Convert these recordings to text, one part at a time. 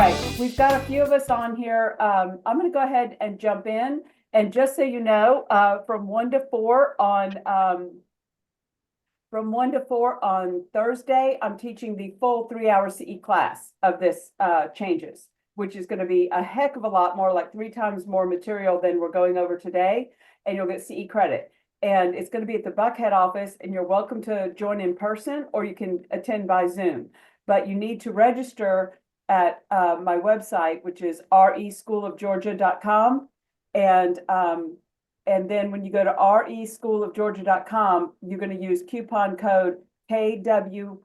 right, we've got a few of us on here. I'm going to go ahead and jump in. And just so you know, from 1 to 4 on Thursday, I'm teaching the full 3-hour CE class of this changes, which is going to be a heck of a lot more, like 3 times more material than we're going over today, and you'll get CE credit. And it's going to be at the Buckhead office, and you're welcome to join in person, or you can attend by Zoom. But you need to register at my website, which is reschoolofgeorgia.com. And then when you go to reschoolofgeorgia.com, you're going to use coupon code KWHOAG,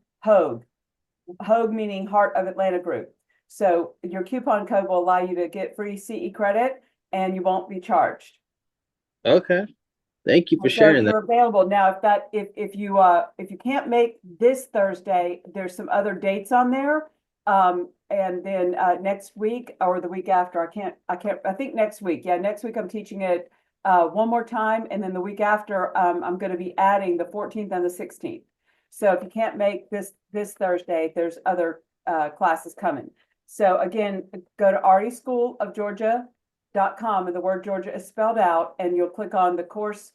HOAG meaning Heart of Atlanta Group. So your coupon code will allow you to get free CE credit and you won't be charged. Okay. Thank you for And so sharing that. you're available now. If you can't make this Thursday, there's some other dates on there. And then next week or the week after, I think next week. Yeah, next week I'm teaching it one more time. And then the week after, I'm going to be adding the 14th and the 16th. So if you can't make this Thursday, there's other classes coming. So again, go to reschoolofgeorgia.com, and the word Georgia is spelled out, and you'll click on the course,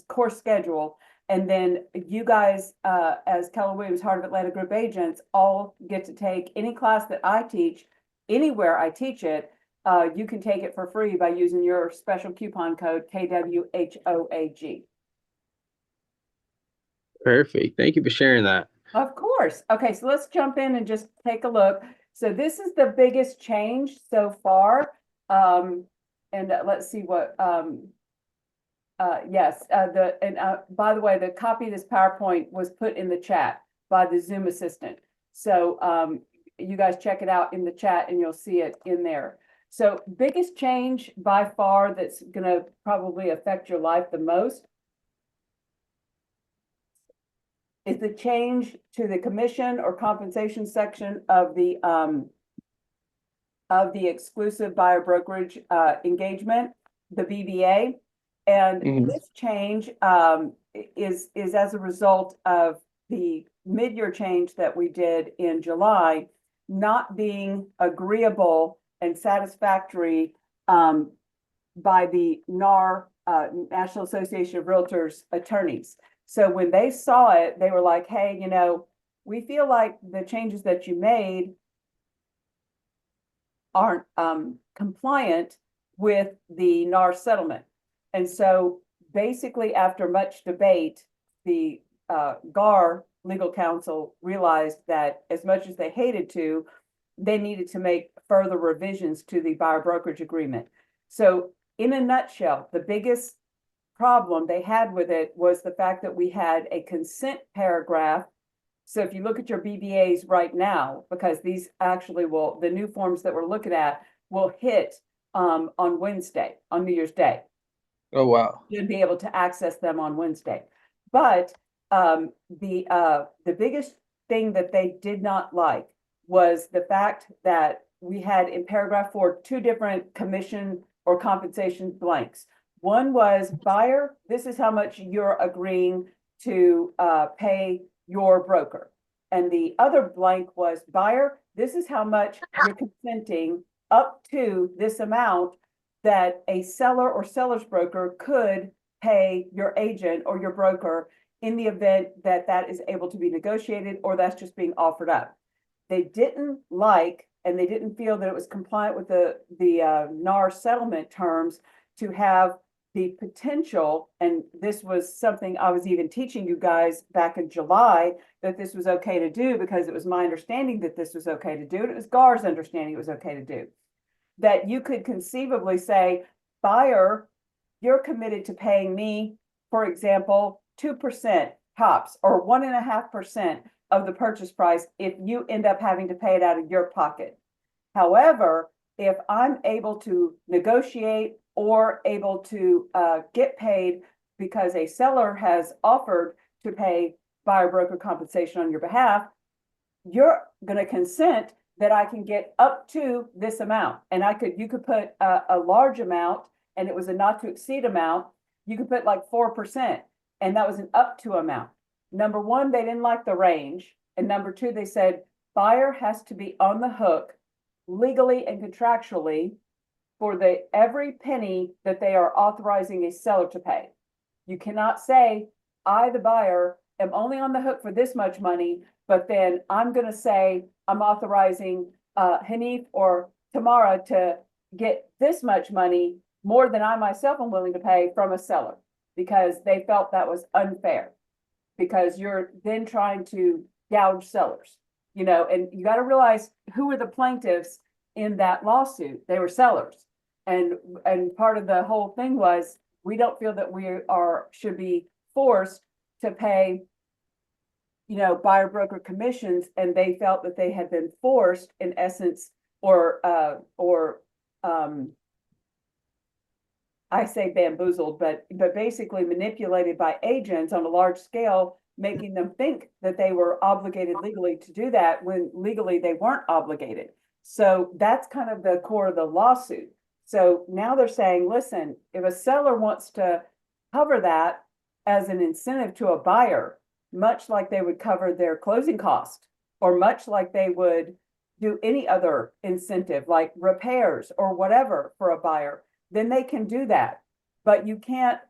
course schedule. And then you guys, as Keller Williams Heart of Atlanta Group agents, all get to take any class that I teach, anywhere I teach it. You can take it for free by using your special coupon code KWHOAG. Perfect. Thank you for sharing that. Of course. Okay, so let's jump in and just take a look. So this is the biggest change so far. And let's see what, yes, by the way, the copy of this PowerPoint was put in the chat by the Zoom assistant. So you guys check it out in the chat and you'll see it in there. So biggest change by far that's going to probably affect your life the most is the change to the commission or compensation section of the exclusive buyer brokerage engagement, the BBA. And this change is as a result of the mid-year change that we did in July not being agreeable and satisfactory by the NAR, National Association of Realtors attorneys. So when they saw it, they were like, hey, you know, we feel like the changes that you made aren't compliant with the NAR settlement. And so basically, after much debate, the GAR legal counsel realized that as much as they hated to, they needed to make further revisions to the buyer brokerage agreement. So in a nutshell, the biggest problem they had with it was the fact that we had a consent paragraph. So if you look at your BBAs right now, because these actually the new forms that we're looking at will hit on Wednesday, on New Year's Day. Oh, wow. You'll be able to access them on Wednesday. But the biggest thing that they did not like was the fact that we had in paragraph 4 2 different commission or compensation blanks. One was buyer, this is how much you're agreeing to pay your broker. And the other blank was buyer, this is how much you're consenting up to this amount that a seller or seller's broker could pay your agent or your broker in the event that that is able to be negotiated or that's just being offered up. They didn't like, and they didn't feel that it was compliant with the NAR settlement terms to have the potential, and this was something I was even teaching you guys back in July, that this was okay to do because it was my understanding that this was okay to do, and it was GAR's understanding it was okay to do. That you could conceivably say, buyer, you're committed to paying me, for example, 2% tops or 1.5% of the purchase price if you end up having to pay it out of your pocket. However, if I'm able to negotiate or able to get paid because a seller has offered to pay buyer broker compensation on your behalf, you're going to consent that I can get up to this amount. And you could put a large amount, and it was a not to exceed amount. You could put like 4%, and that was an up to amount. Number one, they didn't like the range. And number two, they said, buyer has to be on the hook legally and contractually for every penny that they are authorizing a seller to pay. You cannot say, I, the buyer, am only on the hook for this much money, but then I'm going to say I'm authorizing Hanif or Tamara to get this much money more than I myself am willing to pay from a seller, because they felt that was unfair, because you're then trying to gouge sellers, and you got to realize who were the plaintiffs in that lawsuit. They were sellers. And part of the whole thing was, we don't feel that we should be forced to pay, buyer broker commissions, and they felt that they had been forced in essence, or I say bamboozled, but basically manipulated by agents on a large scale, making them think that they were obligated legally to do that when legally they weren't obligated. So that's kind of the core of the lawsuit. So now they're saying, listen, if a seller wants to cover that as an incentive to a buyer, much like they would cover their closing cost, or much like they would do any other incentive like repairs or whatever for a buyer, then they can do that. But you can't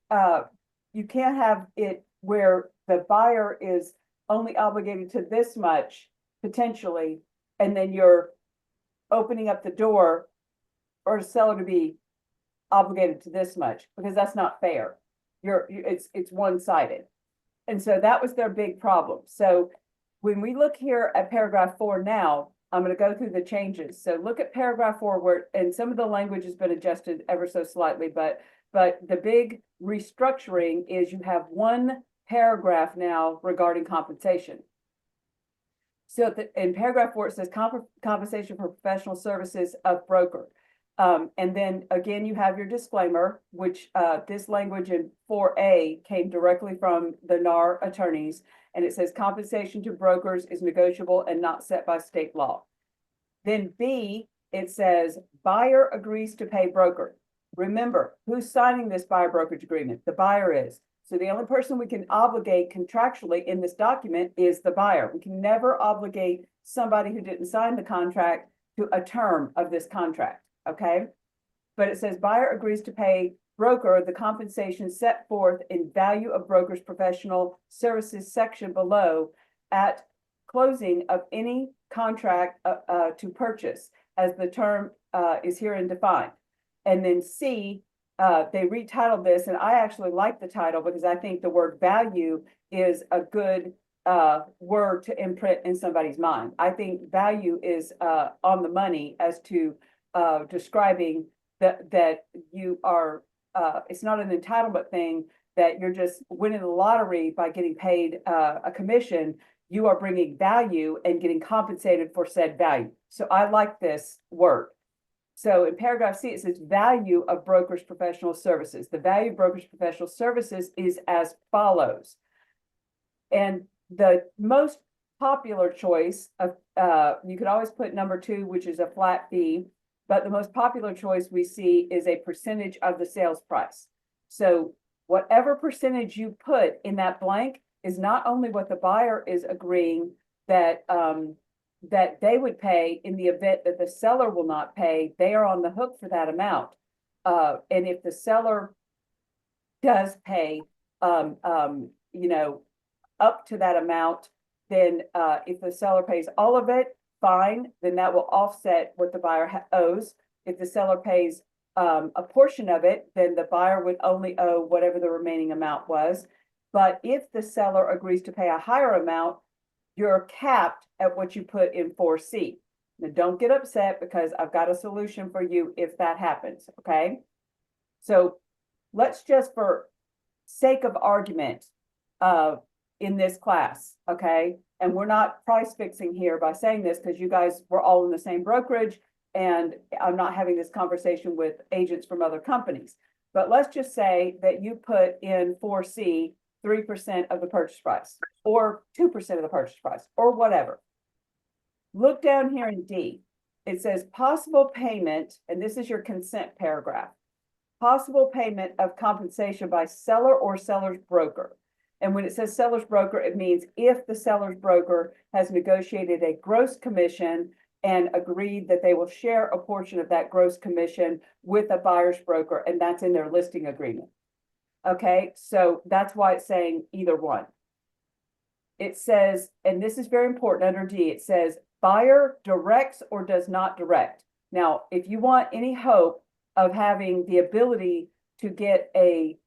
have it where the buyer is only obligated to this much potentially, and then you're opening up the door for a seller to be obligated to this much, because that's not fair. It's one-sided. And so that was their big problem. So when we look here at paragraph 4 now, I'm going to go through the changes. So look at paragraph 4, and some of the language has been adjusted ever so slightly, but the big restructuring is you have one paragraph now regarding compensation. So in paragraph 4, it says compensation for professional services of broker. And then again, you have your disclaimer, which this language in 4A came directly from the NAR attorneys. And it says compensation to brokers is negotiable and not set by state law. Then B, it says buyer agrees to pay broker. Remember, who's signing this buyer brokerage agreement? The buyer is. So the only person we can obligate contractually in this document is the buyer. We can never obligate somebody who didn't sign the contract to a term of this contract, okay? But it says buyer agrees to pay broker the compensation set forth in value of broker's professional services section below at closing of any contract to purchase, as the term is herein defined. And then C, they retitled this, and I actually like the title because I think the word value is a good word to imprint in somebody's mind. I think value is on the money as to describing that you are, it's not an entitlement thing, that you're just winning the lottery by getting paid a commission. You are bringing value and getting compensated for said value. So I like this word. So in paragraph C, it says value of broker's professional services. The value of broker's professional services is as follows. And the most popular choice of, you could always put number 2, which is a flat fee, but the most popular choice we see is a percentage of the sales price. So whatever percentage you put in that blank is not only what the buyer is agreeing that that they would pay in the event that the seller will not pay, they are on the hook for that amount. And if the seller does pay, you know, up to that amount, then if the seller pays all of it, fine, then that will offset what the buyer owes. If the seller pays a portion of it, then the buyer would only owe whatever the remaining amount was. But if the seller agrees to pay a higher amount, you're capped at what you put in 4C. Now, don't get upset, because I've got a solution for you if that happens, okay? So let's just, for sake of argument, in this class, okay? And we're not price fixing here by saying this, because you guys were all in the same brokerage, and I'm not having this conversation with agents from other companies. But let's just say that you put in 4C 3% of the purchase price, or 2% of the purchase price, or whatever. Look down here in D. It says possible payment, and this is your consent paragraph. Possible payment of compensation by seller or seller's broker. And when it says seller's broker, it means if the seller's broker has negotiated a gross commission and agreed that they will share a portion of that gross commission with a buyer's broker, and that's in their listing agreement. Okay, so that's why it's saying either one. It says, and this is very important under D, it says buyer directs or does not direct. Now, if you want any hope of having the ability to get a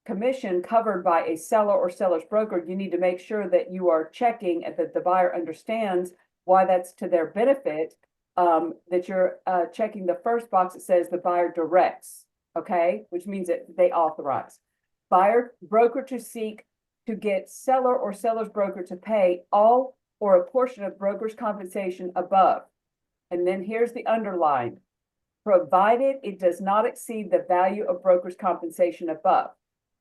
commission covered by a seller or seller's broker, you need to make sure that you are checking and that the buyer understands why that's to their benefit, that you're checking the first box that says the buyer directs, okay, which means that they authorize. Buyer broker to seek to get seller or seller's broker to pay all or a portion of broker's compensation above. And then here's the underline, provided it does not exceed the value of broker's compensation above.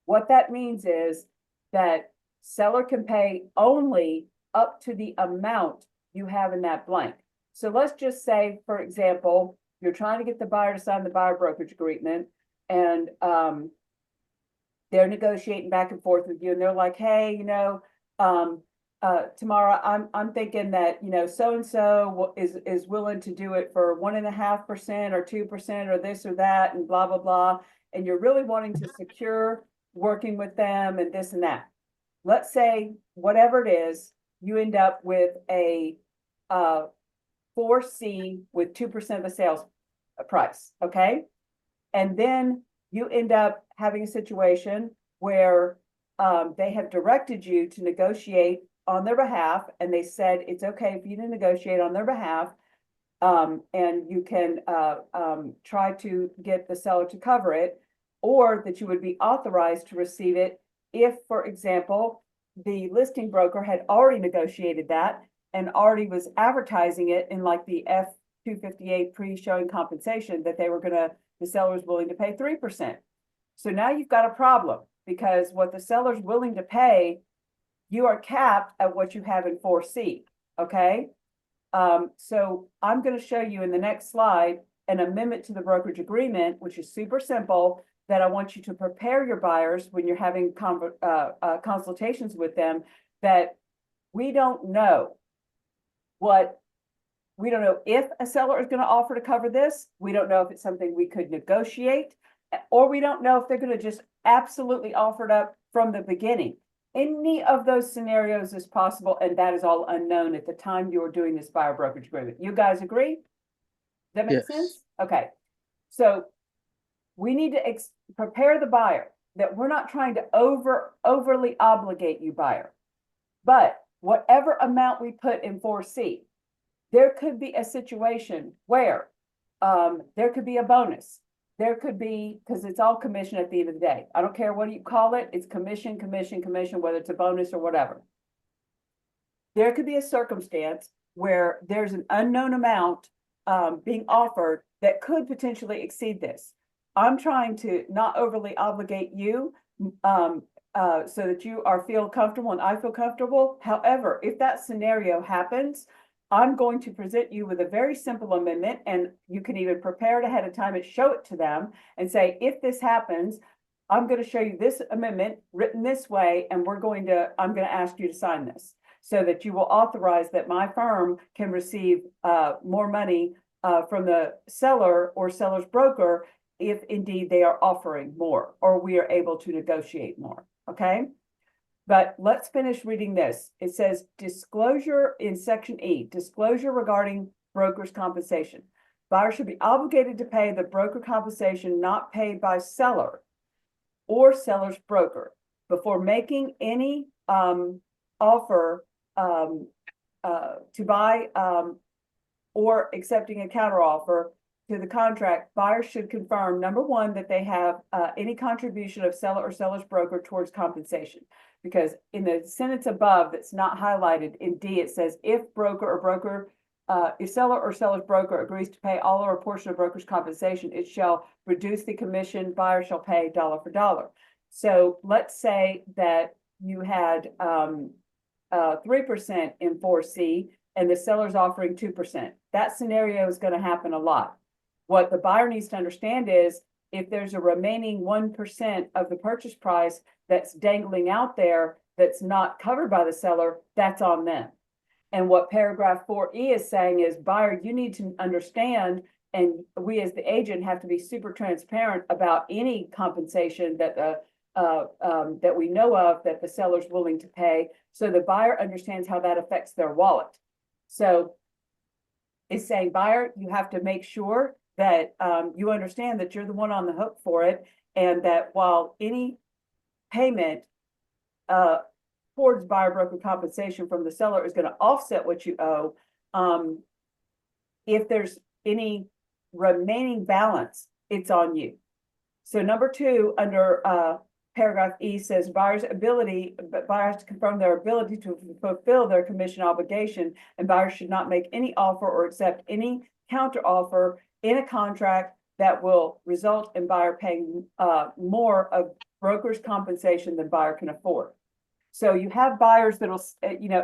What that means is that seller can pay only up to the amount you have in that blank. So let's just say, for example, you're trying to get the buyer to sign the buyer brokerage agreement, and they're negotiating back and forth with you, and they're like, hey, Tamara, I'm thinking that, so-and-so is willing to do it for 1.5% or 2% or this or that and blah, blah, blah. And you're really wanting to secure working with them and this and that. Let's say whatever it is, you end up with a 4C with 2% of the sales price, okay? And then you end up having a situation where they have directed you to negotiate on their behalf, and they said it's okay for you to negotiate on their behalf, and you can try to get the seller to cover it, or that you would be authorized to receive it if, for example, the listing broker had already negotiated that and already was advertising it in like the F-258 pre-showing compensation that the seller was willing to pay 3%. So now you've got a problem, because what the seller's willing to pay, you are capped at what you have in 4C, okay? So I'm going to show you in the next slide an amendment to the brokerage agreement, which is super simple, that I want you to prepare your buyers when you're having consultations with them, that we don't know if a seller is going to offer to cover this. We don't know if it's something we could negotiate, or we don't know if they're going to just absolutely offer it up from the beginning. Any of those scenarios is possible, and that is all unknown at the time you are doing this buyer brokerage agreement. You guys agree? Does that make sense? Okay. So we need to prepare the buyer that we're not trying to overly obligate you, buyer. But whatever amount we put in 4C, there could be a situation where there could be a bonus. There could be, because it's all commission at the end of the day. I don't care what you call it. It's commission, commission, commission, whether it's a bonus or whatever. There could be a circumstance where there's an unknown amount being offered that could potentially exceed this. I'm trying to not overly obligate you so that you feel comfortable and I feel comfortable. However, if that scenario happens, I'm going to present you with a very simple amendment, and you can even prepare it ahead of time and show it to them and say, if this happens, I'm going to show you this amendment written this way, and I'm going to ask you to sign this so that you will authorize that my firm can receive more money from the seller or seller's broker if indeed they are offering more or we are able to negotiate more, okay? But let's finish reading this. It says disclosure in section E, disclosure regarding broker's compensation. Buyer should be obligated to pay the broker compensation not paid by seller or seller's broker before making any offer to buy or accepting a counteroffer to the contract. Buyers should confirm, number one, that they have any contribution of seller or seller's broker towards compensation. Because in the sentence above that's not highlighted in D, it says if seller or seller's broker agrees to pay all or a portion of broker's compensation, it shall reduce the commission. Buyer shall pay dollar for dollar. So let's say that you had 3% in 4C and the seller's offering 2%. That scenario is going to happen a lot. What the buyer needs to understand is if there's a remaining 1% of the purchase price that's dangling out there that's not covered by the seller, that's on them. And what paragraph 4E is saying is, buyer, you need to understand, and we as the agent have to be super transparent about any compensation that that we know of that the seller's willing to pay, so the buyer understands how that affects their wallet. So it's saying, buyer, you have to make sure that you understand that you're the one on the hook for it, and that while any payment towards buyer broker compensation from the seller is going to offset what you owe, if there's any remaining balance, it's on you. So number 2 under paragraph E says buyers have to confirm their ability to fulfill their commission obligation, and buyers should not make any offer or accept any counter offer in a contract that will result in buyer paying more of broker's compensation than buyer can afford. So you have buyers that'll,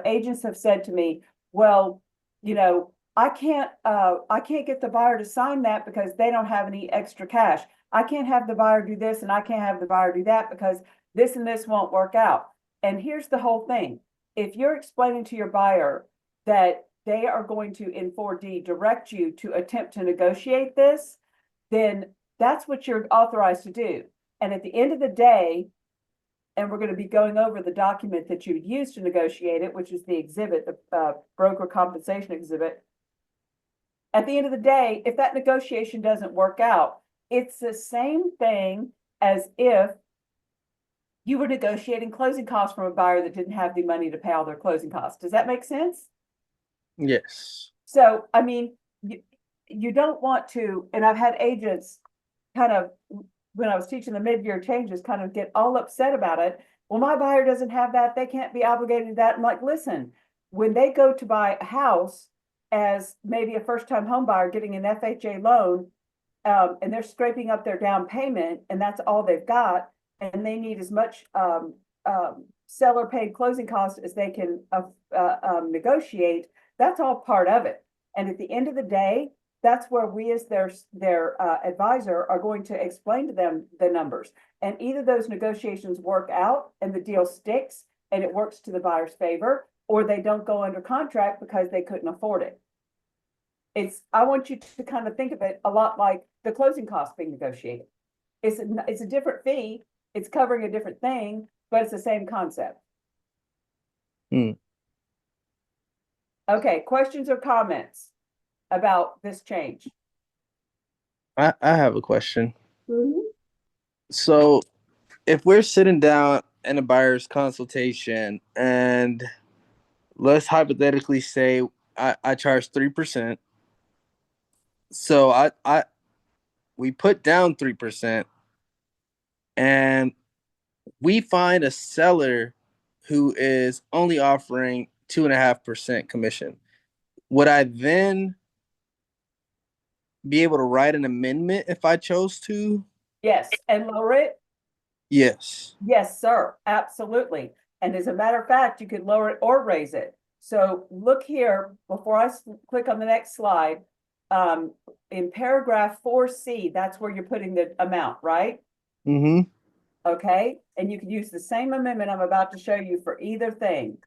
agents have said to me, well, I can't get the buyer to sign that because they don't have any extra cash. I can't have the buyer do this and I can't have the buyer do that because this and this won't work out. And here's the whole thing. If you're explaining to your buyer that they are going to, in 4D, direct you to attempt to negotiate this, then that's what you're authorized to do. And at the end of the day, and we're going to be going over the document that you would use to negotiate it, which is the exhibit, the broker compensation exhibit. At the end of the day, if that negotiation doesn't work out, it's the same thing as if you were negotiating closing costs from a buyer that didn't have the money to pay all their closing costs. Does that make sense? Yes. So, I mean, you don't want to, and I've had agents kind of, when I was teaching the mid-year changes, kind of get all upset about it. Well, my buyer doesn't have that. They can't be obligated to that. I'm like, listen, when they go to buy a house as maybe a first-time home buyer getting an FHA loan, and they're scraping up their down payment, and that's all they've got, and they need as much seller paid closing costs as they can negotiate, that's all part of it. And at the end of the day, that's where we as their advisor are going to explain to them the numbers. And either those negotiations work out and the deal sticks and it works to the buyer's favor, or they don't go under contract because they couldn't afford it. I want you to kind of think of it a lot like the closing costs being negotiated. It's a different fee, it's covering a different thing, but it's the same concept. Okay, questions or comments about this change? I have a question. So if we're sitting down in a buyer's consultation, and let's hypothetically say I charge 3%. So we put down 3%, and we find a seller who is only offering 2.5% commission. Would I then be able to write an amendment if I chose to? Yes, and lower it? Yes. Yes, sir, absolutely. And as a matter of fact, you could lower it or raise it. So look here, before I click on the next slide, in paragraph 4C, that's where you're putting the amount, right? Mm-hmm. Okay, and you can use the same amendment I'm about to show you for either thing.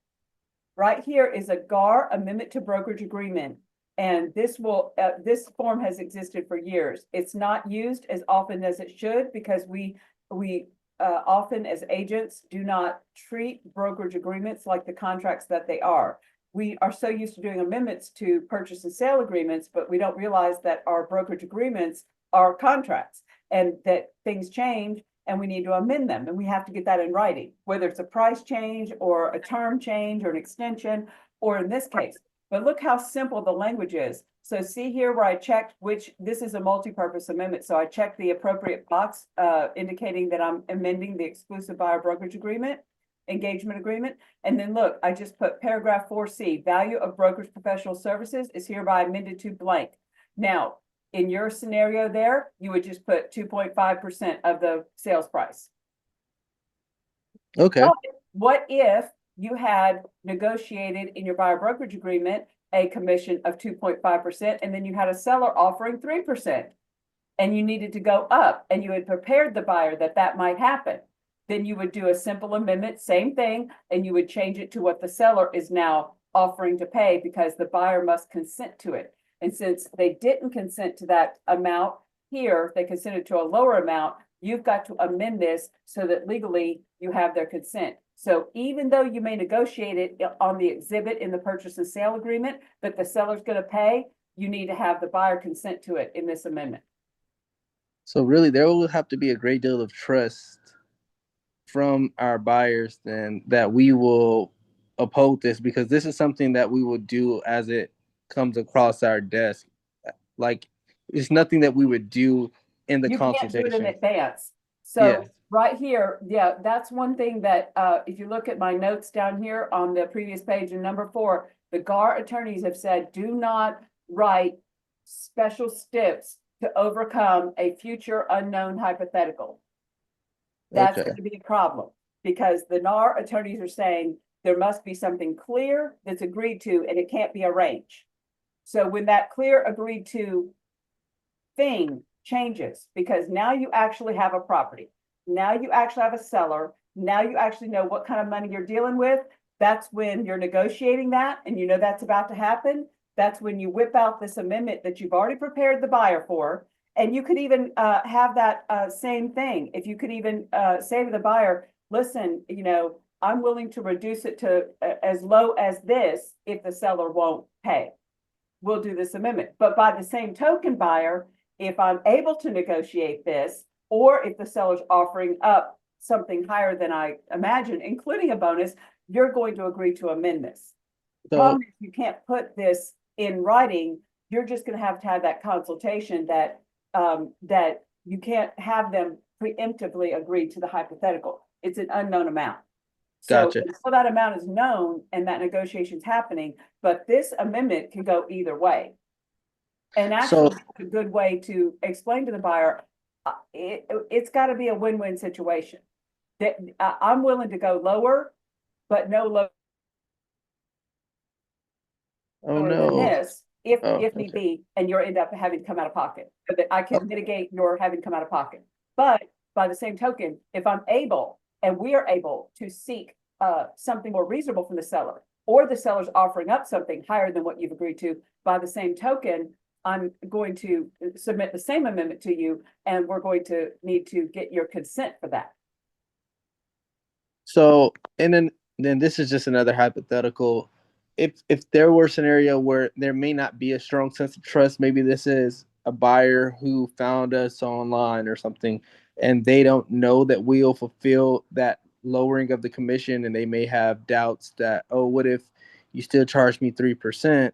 Right here is a GAR, Amendment to Brokerage Agreement. And this form has existed for years. It's not used as often as it should because we often as agents do not treat brokerage agreements like the contracts that they are. We are so used to doing amendments to purchase and sale agreements, but we don't realize that our brokerage agreements are contracts and that things change and we need to amend them. And we have to get that in writing, whether it's a price change or a term change or an extension, or in this case. But look how simple the language is. So see here where I checked this is a multi-purpose amendment. So I checked the appropriate box indicating that I'm amending the exclusive buyer brokerage agreement, engagement agreement. And then look, I just put paragraph 4C, value of brokerage professional services is hereby amended to blank. Now, in your scenario there, you would just put 2.5% of the sales price. Okay. What if you had negotiated in your buyer brokerage agreement a commission of 2.5%, and then you had a seller offering 3%? and you needed to go up, and you had prepared the buyer that that might happen, then you would do a simple amendment, same thing, and you would change it to what the seller is now offering to pay because the buyer must consent to it. And since they didn't consent to that amount here, they consented to a lower amount, you've got to amend this so that legally you have their consent. So even though you may negotiate it on the exhibit in the purchase and sale agreement, that the seller's going to pay, you need to have the buyer consent to it in this amendment. So really, there will have to be a great deal of trust from our buyers then that we will uphold this, because this is something that we will do as it comes across our desk. Like, it's nothing that we would do in the You can't do it in consultation. advance. Yeah. So right here, yeah, that's one thing that if you look at my notes down here on the previous page in number 4, the GAR attorneys have said, do not write special steps to overcome a future unknown hypothetical. That's Okay. going to be a problem because the NAR attorneys are saying there must be something clear that's agreed to and it can't be a range. So when that clear agreed to thing changes, because now you actually have a property, now you actually have a seller, now you actually know what kind of money you're dealing with, that's when you're negotiating that and you know that's about to happen. That's when you whip out this amendment that you've already prepared the buyer for. And you could even have that same thing. If you could even say to the buyer, listen, I'm willing to reduce it to as low as this if the seller won't pay. We'll do this amendment. But by the same token, buyer, if I'm able to negotiate this, or if the seller's offering up something higher than I imagine, including a bonus, you're going to agree to amend this. The problem is you can't put this in writing. You're just going to have that consultation that you can't have them preemptively agree to the hypothetical. It's an unknown amount. So Gotcha. until that amount is known and that negotiation's happening, but this amendment can go either way. And actually, it's a good way to explain to the buyer, it's got to be a win-win situation. That I'm willing to go lower, but no lower than this, if need be, and you're end up having to come out of pocket, so that I can mitigate your having to come out of pocket. But by the same token, if I'm able and we are able to seek something more reasonable from the seller, or the seller's offering up something higher than what you've agreed to, by the same token, I'm going to submit the same amendment to you, and we're going to need to get your consent for that. So, and then this is just another hypothetical. If there were a scenario where there may not be a strong sense of trust, maybe this is a buyer who found us online or something, and they don't know that we'll fulfill that lowering of the commission, and they may have doubts that, oh, what if you still charge me 3%?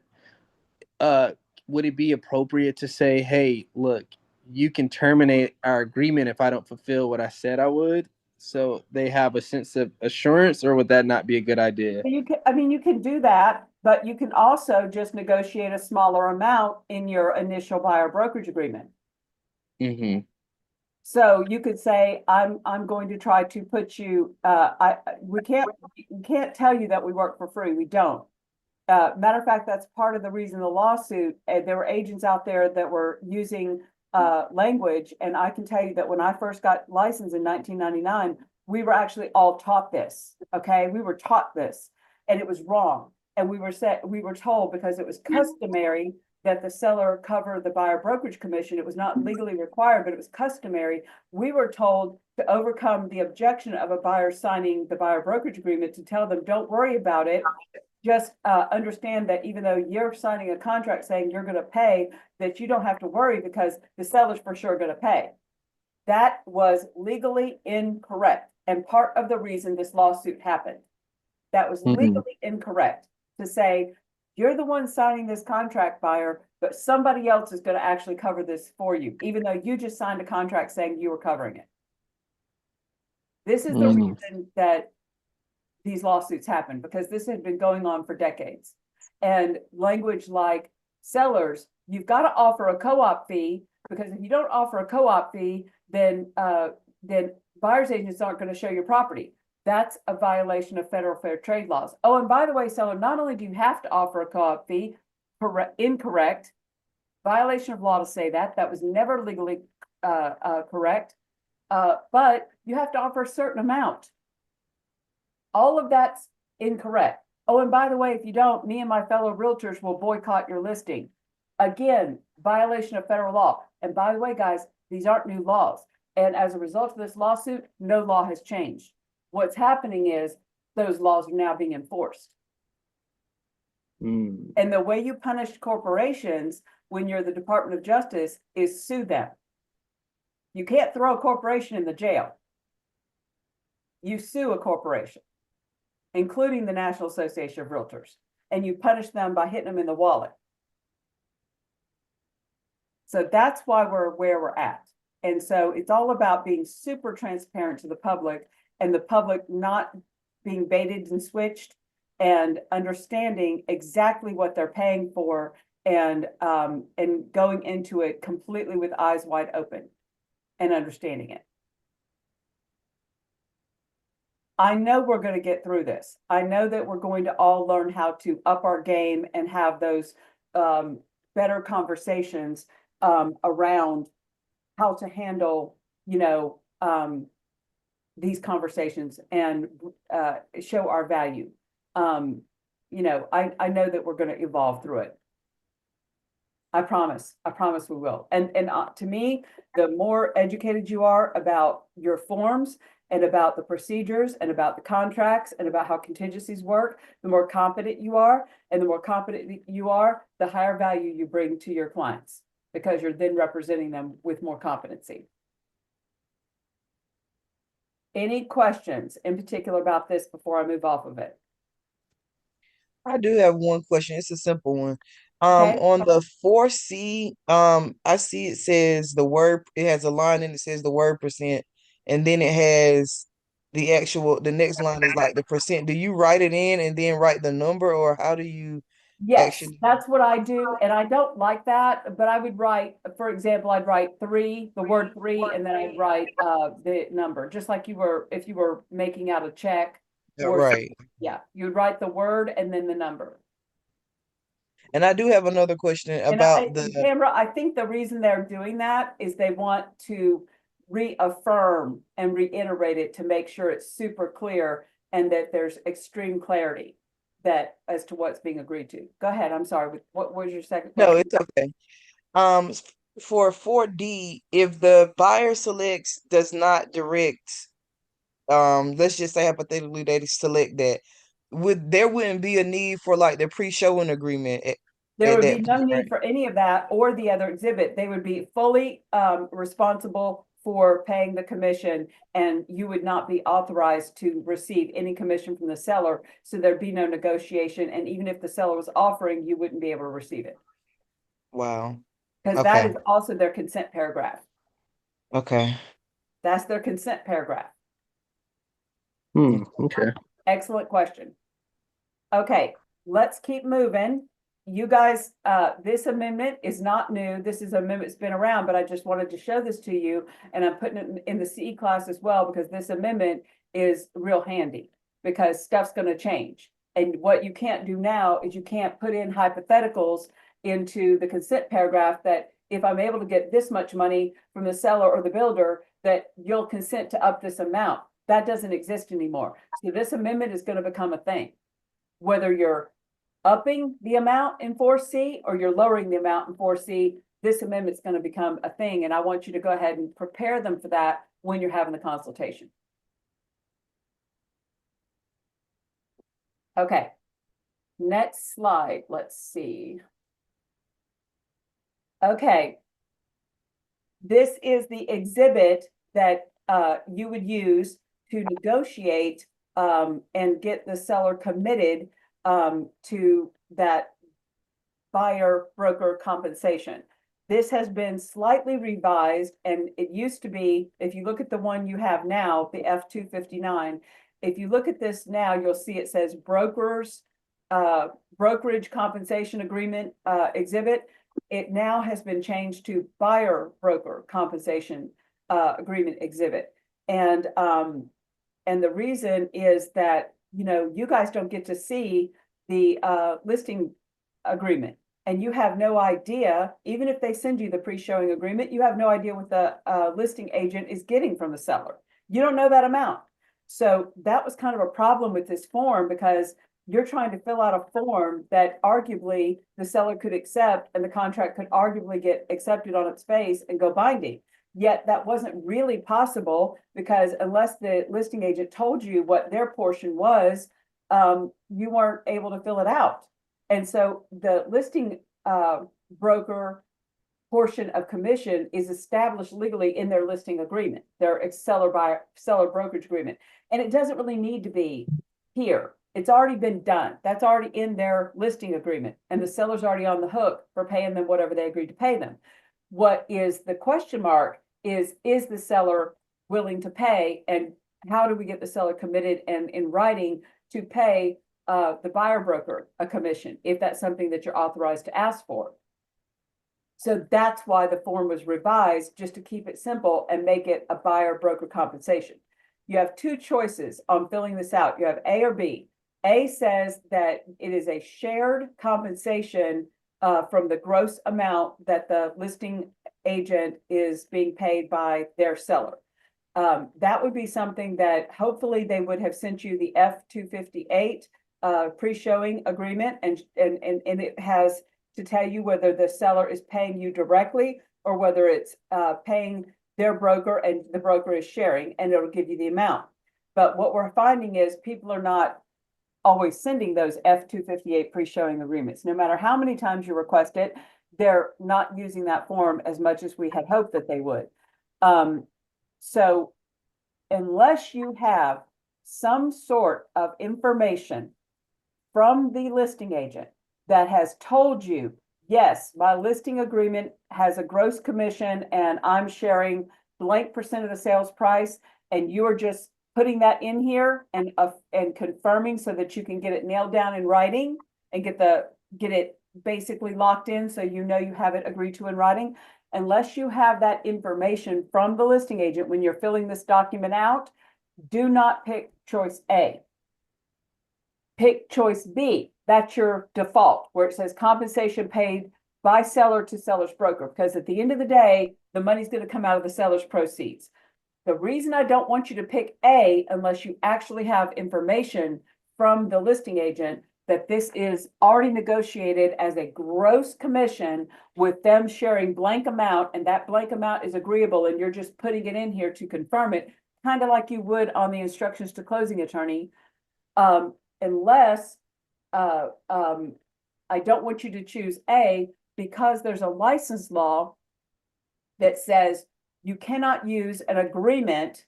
Would it be appropriate to say, hey, look, you can terminate our agreement if I don't fulfill what I said I would? So they have a sense of assurance, or would that not be a good idea? You can do that, but you can also just negotiate a smaller amount in your initial buyer brokerage agreement. Mm-hmm. So you could say, I'm going to try to put you, we can't tell you that we work for free. We don't. Matter of fact, that's part of the reason the lawsuit, there were agents out there that were using language. And I can tell you that when I first got licensed in 1999, we were actually all taught this. Okay. We were taught this and it was wrong. And we were told, because it was customary that the seller cover the buyer brokerage commission. It was not legally required, but it was customary. We were told to overcome the objection of a buyer signing the buyer brokerage agreement, to tell them, don't worry about it. Just understand that even though you're signing a contract saying you're going to pay, that you don't have to worry because the seller's for sure going to pay. That was legally incorrect, and part of the reason this lawsuit happened. That was legally incorrect to say, you're the one signing this contract, buyer, but somebody else is going to actually cover this for you, even though you just signed a contract saying you were covering it. This is the reason that these lawsuits happen, because this had been going on for decades. And language like, sellers, you've got to offer a co-op fee, because if you don't offer a co-op fee, then buyer's agents aren't going to show your property. That's a violation of federal fair trade laws. Oh, and by the way, seller, not only do you have to offer a co-op fee, incorrect, violation of law to say that. That was never legally correct. But you have to offer a certain amount. All of that's incorrect. Oh, and by the way, if you don't, me and my fellow realtors will boycott your listing. Again, violation of federal law. And by the way, guys, these aren't new laws. And as a result of this lawsuit, no law has changed. What's happening is those laws are now being enforced. Mm. And the way you punish corporations when you're the Department of Justice is sue them. You can't throw a corporation in the jail. You sue a corporation, including the National Association of Realtors, and you punish them by hitting them in the wallet. So that's why we're where we're at. And so it's all about being super transparent to the public, and the public not being baited and switched, and understanding exactly what they're paying for, and going into it completely with eyes wide open and understanding it. I know we're going to get through this. I know that we're going to all learn how to up our game and have those better conversations around how to handle, these conversations and show our value. I know that we're going to evolve through it. I promise we will. And to me, the more educated you are about your forms and about the procedures and about the contracts and about how contingencies work, the more competent you are. And the more competent you are, the higher value you bring to your clients, because you're then representing them with more competency. Any questions in particular about this before I move off of it? I do have one question. It's a simple one. Okay. On the 4C, I see it says it has a line and it says the word percent, and then it has the next line is like the percent. Do you write it in and then write the number, or how do you Yes, actually? that's what I do. And I don't like that, but I would write, for example, I'd write the word three, and then I'd write the number, just like if you were making out a check. Or, Right. yeah, you'd write the word and then the number. And I do have another question And about the Tamara, I think the reason they're doing that is they want to reaffirm and reiterate it to make sure it's super clear and that there's extreme clarity that as to what's being agreed to. Go ahead. I'm sorry. What was your second No, question? it's okay. For 4D, if the buyer selects does not direct, let's just say hypothetically they select that, there wouldn't be a need for like the pre-showing agreement There at would that be no point, need right? for any of that or the other exhibit. They would be fully responsible for paying the commission, and you would not be authorized to receive any commission from the seller. So there'd be no negotiation. And even if the seller was offering, you wouldn't be able to receive it, Wow. because that Okay. is also their consent paragraph. Okay. That's their consent paragraph. Okay. Excellent question. Okay, let's keep moving. You guys, this amendment is not new. This is an amendment that's been around, but I just wanted to show this to you. And I'm putting it in the CE class as well, because this amendment is real handy, because stuff's going to change. And what you can't do now is you can't put in hypotheticals into the consent paragraph that if I'm able to get this much money from the seller or the builder, that you'll consent to up this amount. That doesn't exist anymore. So this amendment is going to become a thing. Whether you're upping the amount in 4C or you're lowering the amount in 4C, this amendment is going to become a thing. And I want you to go ahead and prepare them for that when you're having the consultation. Okay, next slide. Let's see. Okay, this is the exhibit that you would use to negotiate and get the seller committed to that buyer broker compensation. This has been slightly revised, and it used to be, if you look at the one you have now, the F-259, if you look at this now, you'll see it says brokerage compensation agreement exhibit. It now has been changed to buyer broker compensation agreement exhibit. And the reason is that, you guys don't get to see the listing agreement and you have no idea, even if they send you the pre-showing agreement, you have no idea what the listing agent is getting from the seller. You don't know that amount. So that was kind of a problem with this form, because you're trying to fill out a form that arguably the seller could accept, and the contract could arguably get accepted on its face and go binding. Yet that wasn't really possible, because unless the listing agent told you what their portion was, you weren't able to fill it out. And so the listing broker portion of commission is established legally in their listing agreement, their seller brokerage agreement. And it doesn't really need to be here. It's already been done. That's already in their listing agreement, and the seller's already on the hook for paying them whatever they agreed to pay them. What is the question mark is the seller willing to pay, and how do we get the seller committed and in writing to pay the buyer broker a commission, if that's something that you're authorized to ask for. So that's why the form was revised, just to keep it simple and make it a buyer broker compensation. You have two choices on filling this out. You have A or B. A says that it is a shared compensation from the gross amount that the listing agent is being paid by their seller. That would be something that hopefully they would have sent you the F-258 pre-showing agreement, and it has to tell you whether the seller is paying you directly or whether it's paying their broker and the broker is sharing, and it'll give you the amount. But what we're finding is people are not always sending those F-258 pre-showing agreements. No matter how many times you request it, they're not using that form as much as we had hoped that they would. So unless you have some sort of information from the listing agent that has told you, yes, my listing agreement has a gross commission and I'm sharing blank percent of the sales price, and you are just putting that in here and confirming so that you can get it nailed down in writing and get it basically locked in, so you know you have it agreed to in writing. Unless you have that information from the listing agent when you're filling this document out, do not pick choice A. Pick choice B. That's your default, where it says compensation paid by seller to seller's broker, because at the end of the day, the money's going to come out of the seller's proceeds. The reason I don't want you to pick A unless you actually have information from the listing agent that this is already negotiated as a gross commission with them sharing blank amount, and that blank amount is agreeable, and you're just putting it in here to confirm it, kind of like you would on the instructions to closing attorney. Unless I don't want you to choose A, because there's a license law that says you cannot use an agreement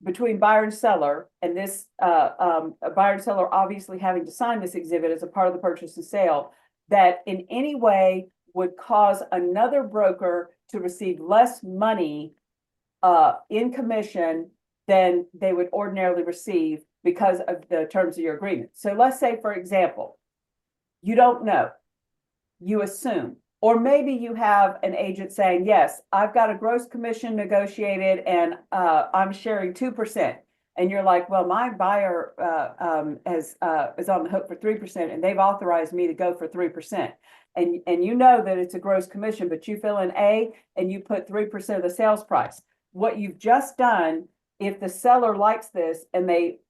between buyer and seller, and this a buyer and seller obviously having to sign this exhibit as a part of the purchase and sale, that in any way would cause another broker to receive less money in commission than they would ordinarily receive because of the terms of your agreement. So let's say, for example, you don't know, you assume, or maybe you have an agent saying, yes, I've got a gross commission negotiated and I'm sharing 2%. And you're like, well, my buyer is on the hook for 3%, and they've authorized me to go for 3%. And you know that it's a gross commission, but you fill in A and you put 3% of the sales price. What you've just done, if the seller likes this and they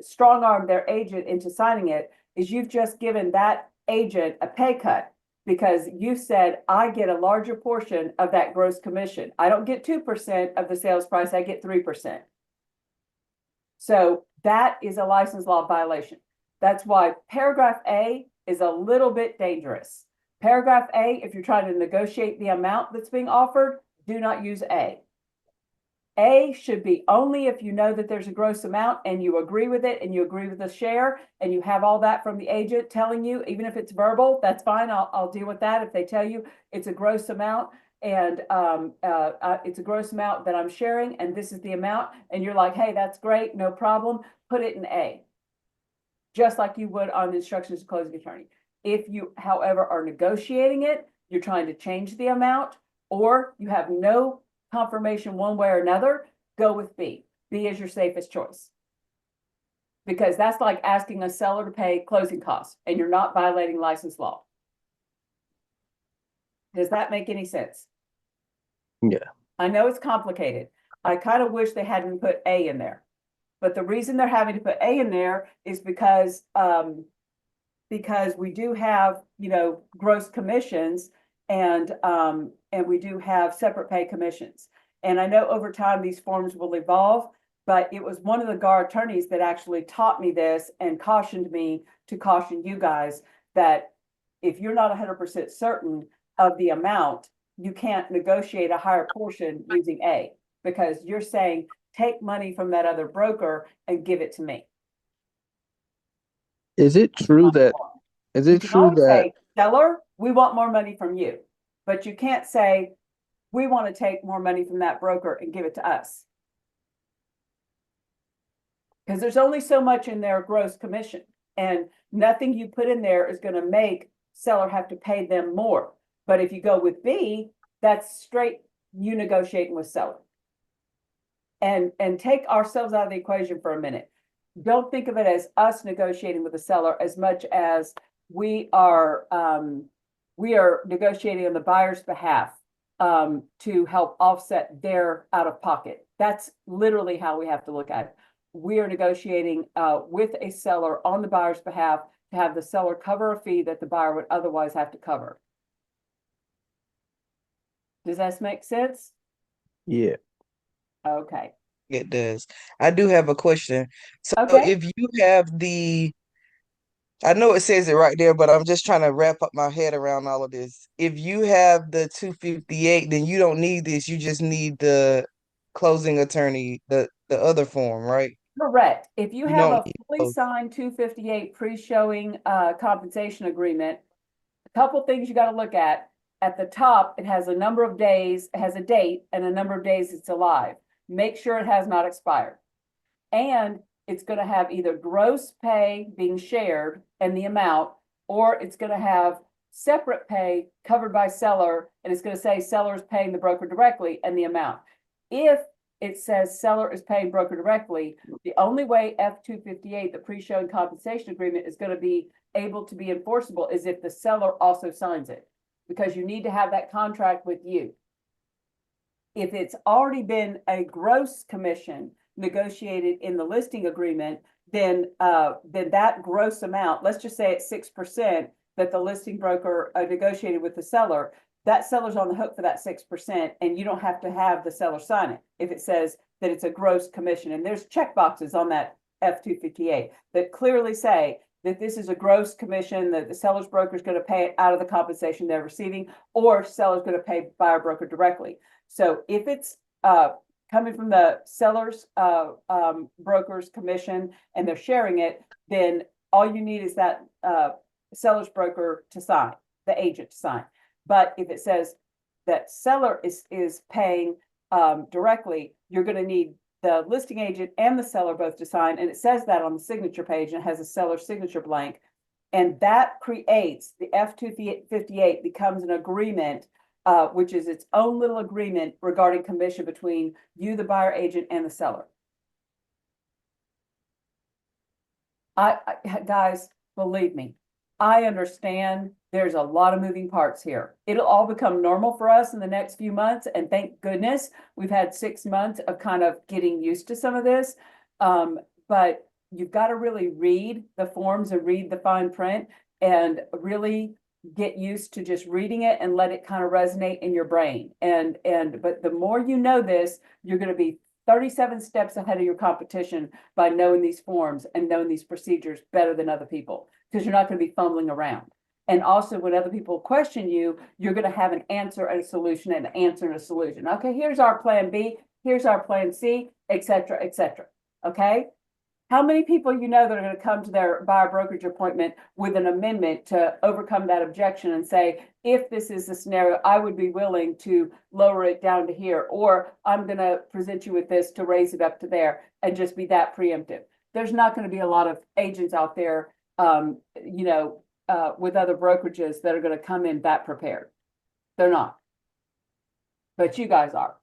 strong arm their agent into signing it, is you've just given that agent a pay cut, because you said, I get a larger portion of that gross commission. I don't get 2% of the sales price, I get 3%. So that is a license law violation. That's why paragraph A is a little bit dangerous. Paragraph A, if you're trying to negotiate the amount that's being offered, do not use A. A should be only if you know that there's a gross amount and you agree with it and you agree with the share and you have all that from the agent telling you, even if it's verbal, that's fine. I'll deal with that. If they tell you it's a gross amount and it's a gross amount that I'm sharing and this is the amount, and you're like, hey, that's great, no problem, put it in A, just like you would on the instructions to closing attorney. If you, however, are negotiating it, you're trying to change the amount, or you have no confirmation one way or another, go with B. B is your safest choice. Because that's like asking a seller to pay closing costs and you're not violating license law. Does that make any sense? Yeah. I know it's complicated. I kind of wish they hadn't put A in there. But the reason they're having to put A in there is because we do have, gross commissions and we do have separate pay commissions. And I know over time these forms will evolve, but it was one of the GAR attorneys that actually taught me this and cautioned me to caution you guys that if you're not 100% certain of the amount, you can't negotiate a higher portion using A, because you're saying, take money from that other broker and give it to me. Is it true that, You can always say, seller, we want more money from you, but you can't say, we want to take more money from that broker and give it to us. Because there's only so much in their gross commission, and nothing you put in there is going to make seller have to pay them more. But if you go with B, that's straight you negotiating with seller. And take ourselves out of the equation for a minute. Don't think of it as us negotiating with the seller as much as we are negotiating on the buyer's behalf to help offset their out of pocket. That's literally how we have to look at it. We are negotiating with a seller on the buyer's behalf to have the seller cover a fee that the buyer would otherwise have to cover. Does that make sense? Yeah. Okay. It does. I do have a question. So Okay. if you have I know it says it right there, but I'm just trying to wrap up my head around all of this. If you have the 258, then you don't need this. You just need the closing attorney, the other form, right? Correct. If you You have don't a need fully both. signed 258 pre-showing compensation agreement, a couple things you got to look at. At the top, it has a number of days, it has a date and a number of days it's alive. Make sure it has not expired. And it's going to have either gross pay being shared and the amount, or it's going to have separate pay covered by seller, and it's going to say seller is paying the broker directly and the amount. If it says seller is paying broker directly, the only way F-258, the pre-showing compensation agreement, is going to be able to be enforceable is if the seller also signs it, because you need to have that contract with you. If it's already been a gross commission negotiated in the listing agreement, then that gross amount, let's just say it's 6% that the listing broker negotiated with the seller, that seller's on the hook for that 6%, and you don't have to have the seller sign it if it says that it's a gross commission. And there's check boxes on that F-258 that clearly say that this is a gross commission, that the seller's broker is going to pay it out of the compensation they're receiving, or seller's going to pay buyer broker directly. So if it's coming from the seller's broker's commission and they're sharing it, then all you need is that seller's broker to sign, the agent to sign. But if it says that seller is paying directly, you're going to need the listing agent and the seller both to sign. And it says that on the signature page, and it has a seller signature blank. And that creates the F-258 becomes an agreement, which is its own little agreement regarding commission between you, the buyer agent, and the seller. Guys, believe me, I understand there's a lot of moving parts here. It'll all become normal for us in the next few months. And thank goodness we've had 6 months of kind of getting used to some of this. But you've got to really read the forms and read the fine print and really get used to just reading it and let it kind of resonate in your brain. But the more you know this, you're going to be 37 steps ahead of your competition by knowing these forms and knowing these procedures better than other people, because you're not going to be fumbling around. And also when other people question you, you're going to have an answer and a solution and an answer and a solution. Okay, here's our plan B, here's our plan C, et cetera, et cetera. Okay. How many people you know that are going to come to their buyer brokerage appointment with an amendment to overcome that objection and say, if this is the scenario, I would be willing to lower it down to here, or I'm going to present you with this to raise it up to there, and just be that preemptive. There's not going to be a lot of agents out there, with other brokerages that are going to come in that prepared. They're not. But you guys are.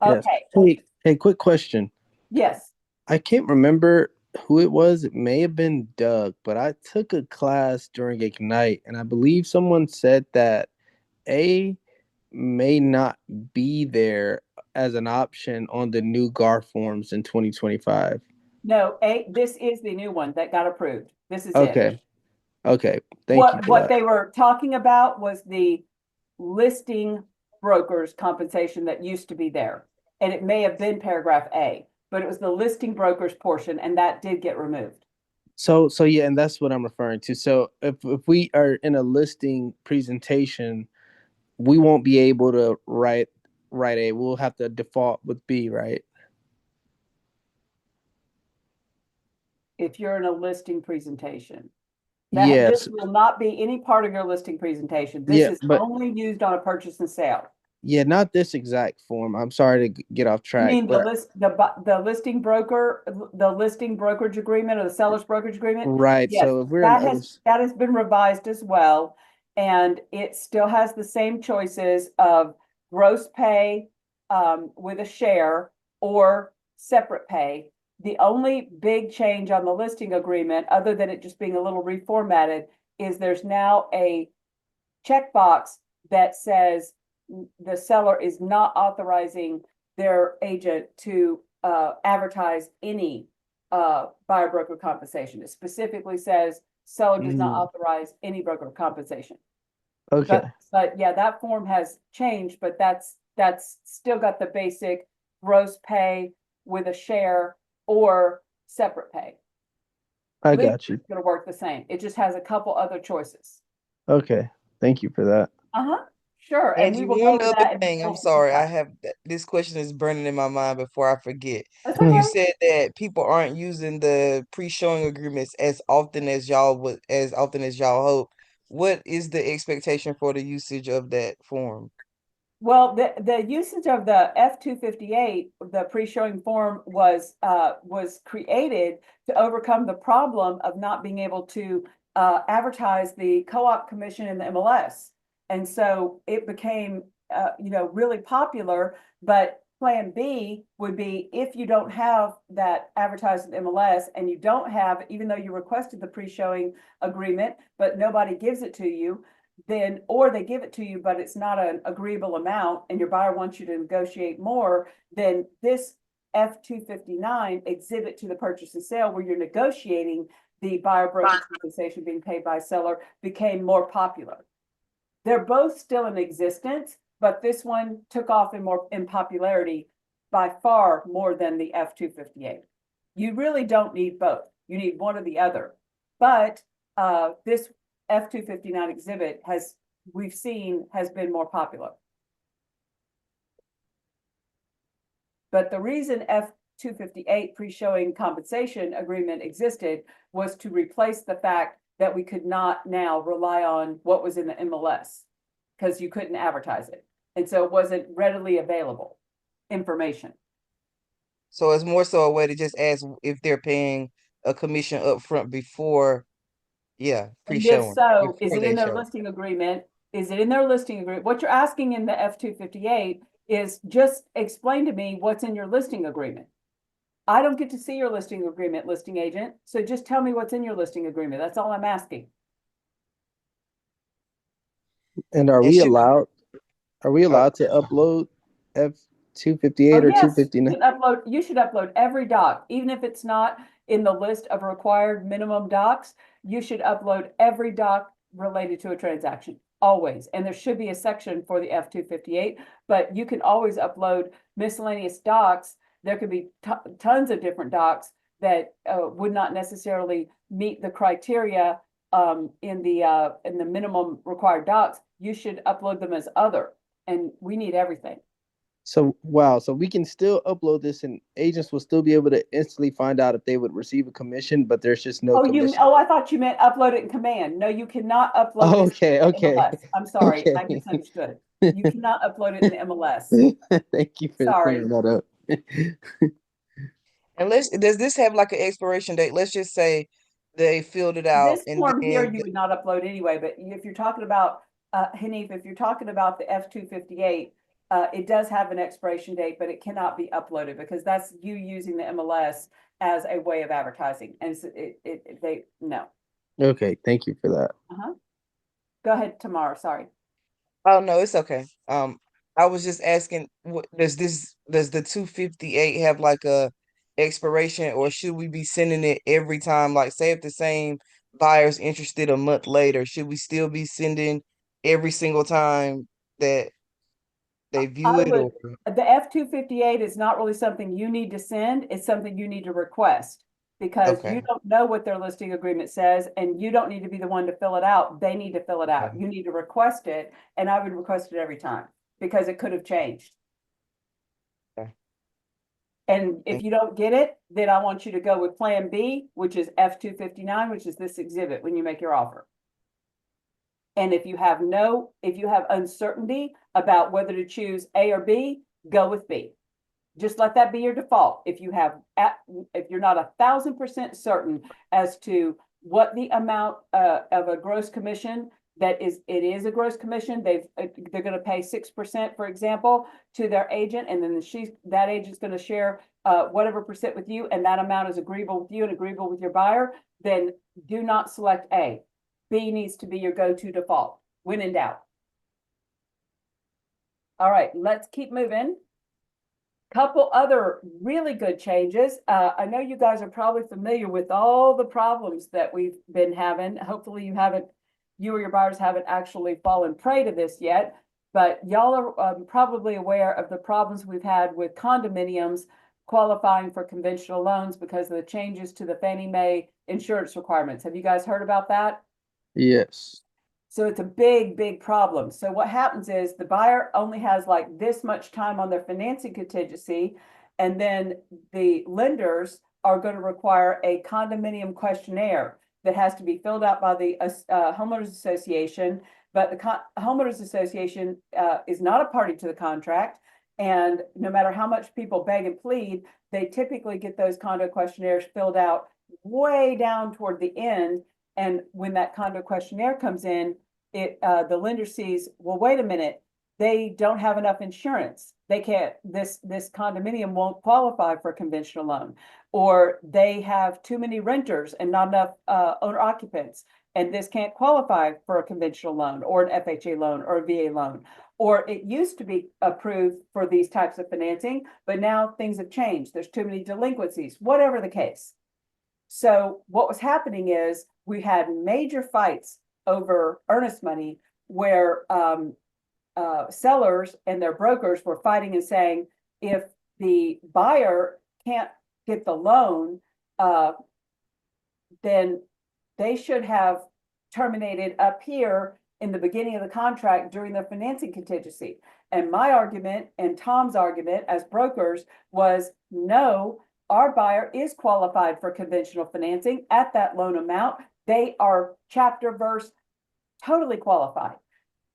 Yes. Okay. Hey, quick question. Yes. I can't remember who it was. It may have been Doug, but I took a class during Ignite, and I believe someone said that A may not be there as an option on the new GAR forms in 2025. No, this is the new one that got approved. This is it. Okay. Okay. Thank you What for what that. they were talking about was the listing brokers compensation that used to be there. And it may have been paragraph A, but it was the listing brokers portion, and that did get removed. So yeah, and that's what I'm referring to. So if we are in a listing presentation, we won't be able to write A. We'll have to default with B, right? If you're in a listing presentation. This Yes. will not be any part of your listing presentation. This Yeah, is but only used on a purchase and sale. yeah, not this exact form. I'm sorry to get off You track, mean but the listing broker, the listing brokerage agreement or the seller's brokerage agreement? right. Yes, So if we're in other, that has been revised as well. And it still has the same choices of gross pay with a share or separate pay. The only big change on the listing agreement, other than it just being a little reformatted, is there's now a checkbox that says the seller is not authorizing their agent to advertise any buyer broker compensation. It specifically says seller does not mm, authorize any broker compensation. okay, But yeah, that form has changed, but that's still got the basic gross pay with a share or separate pay. I Legally, got you. it's going to work the same. It just has a couple other choices. Okay, thank you for that. Uh-huh. Sure. And we Angie, will go one over other that in thing. I'm full in sorry. class. This question is burning in my mind before I forget. That's You okay. said that people aren't using the pre-showing agreements as often as y'all hope. What is the expectation for the usage of that form? Well, the usage of the F-258, the pre-showing form was created to overcome the problem of not being able to advertise the co-op commission in the MLS. And so it became really popular, but plan B would be if you don't have that advertised in MLS and you don't have, even though you requested the pre-showing agreement, but nobody gives it to you, then, or they give it to you, but it's not an agreeable amount and your buyer wants you to negotiate more, then this F-259 exhibit to the purchase and sale where you're negotiating the buyer broker compensation being paid by seller became more popular. They're both still in existence, but this one took off in popularity by far more than the F-258. You really don't need both. You need one or the other. But this F-259 exhibit we've seen has been more popular. But the reason F-258 pre-showing compensation agreement existed was to replace the fact that we could not now rely on what was in the MLS because you couldn't advertise it. And so it wasn't readily available information. So it's more so a way to just ask if they're paying a commission up front before, yeah, And if pre-showing, so, is before it in they their show. listing agreement? Is it in their listing agreement? What you're asking in the F-258 is just explain to me what's in your listing agreement. I don't get to see your listing agreement, listing agent. So just tell me what's in your listing agreement. That's all I'm asking. And It should be, are we uh, allowed to upload F two fifty Oh, eight or two yes, fifty nine? you should upload every doc, even if it's not in the list of required minimum docs, you should upload every doc related to a transaction, always. And there should be a section for the F-258, but you can always upload miscellaneous docs. There could be tons of different docs that would not necessarily meet the criteria in the minimum required docs. You should upload them as other, and we need everything. So wow, so we can still upload this, and agents will still be able to instantly find out if they would receive a commission, but there's just no commission. Oh, I thought you meant upload it in command. No, you cannot upload Oh, this okay, in okay, MLS. I'm sorry, I okay. misunderstood. You cannot upload it in the MLS. Thank you for Sorry. clearing that up. and does this have like an expiration date? Let's just say they filled it out This and form here then, you would not upload anyway, but if you're talking about, Hanif, if you're talking about the F-258, it does have an expiration date, but it cannot be uploaded because that's you using the MLS as a way of advertising. And no. Okay, thank you for that. Go ahead, Tamara, sorry. Oh no, it's okay. I was just asking, what does the 258 have like a expiration, or should we be sending it every time? Like, say if the same buyer's interested a month later, should we still be sending every single time that they view I it, would, or the F-258 is not really something you need to send, it's something you need to request. Because you okay, don't know what their listing agreement says, and you don't need to be the one to fill it out, they need to fill it out. okay, You need to request it, and I would request it every time, because it could have changed. okay. And if you don't get it, then I want you to go with Plan B, which is F-259, which is this exhibit when you make your offer. And if you have uncertainty about whether to choose A or B, go with B. Just let that be your default. If you're not 1,000% certain as to what the amount of a gross commission it is a gross commission. They're going to pay 6%, for example, to their agent, and then that agent's going to share whatever percent with you, and that amount is agreeable with you and agreeable with your buyer. Then do not select A. B needs to be your go-to default when in doubt. All right, let's keep moving. Couple other really good changes. I know you guys are probably familiar with all the problems that we've been having. Hopefully you or your buyers haven't actually fallen prey to this yet, but y'all are probably aware of the problems we've had with condominiums qualifying for conventional loans because of the changes to the Fannie Mae insurance requirements. Have you guys heard about that? Yes. So it's a big, big problem. So what happens is the buyer only has like this much time on their financing contingency, and then the lenders are going to require a condominium questionnaire that has to be filled out by the homeowners association. But the homeowners association is not a party to the contract. And no matter how much people beg and plead, they typically get those condo questionnaires filled out way down toward the end. And when that condo questionnaire comes in, the lender sees, well, wait a minute, they don't have enough insurance. They can't, this condominium won't qualify for a conventional loan, or they have too many renters and not enough owner occupants, and this can't qualify for a conventional loan or an FHA loan or a VA loan. Or it used to be approved for these types of financing, but now things have changed. There's too many delinquencies, whatever the case. So what was happening is we had major fights over earnest money where sellers and their brokers were fighting and saying, if the buyer can't get the loan, then they should have terminated up here in the beginning of the contract during the financing contingency. And my argument and Tom's argument as brokers was, no, our buyer is qualified for conventional financing at that loan amount. They are chapter verse totally qualified.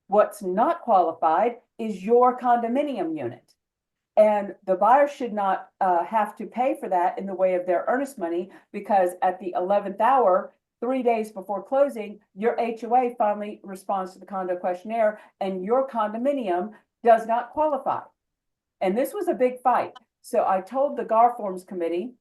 What's not qualified is your condominium unit. And the buyer should not have to pay for that in the way of their earnest money, because at the 11th hour, 3 days before closing, your HOA finally responds to the condo questionnaire and your condominium does not qualify. And this was a big fight. So I told the GAR Forms Committee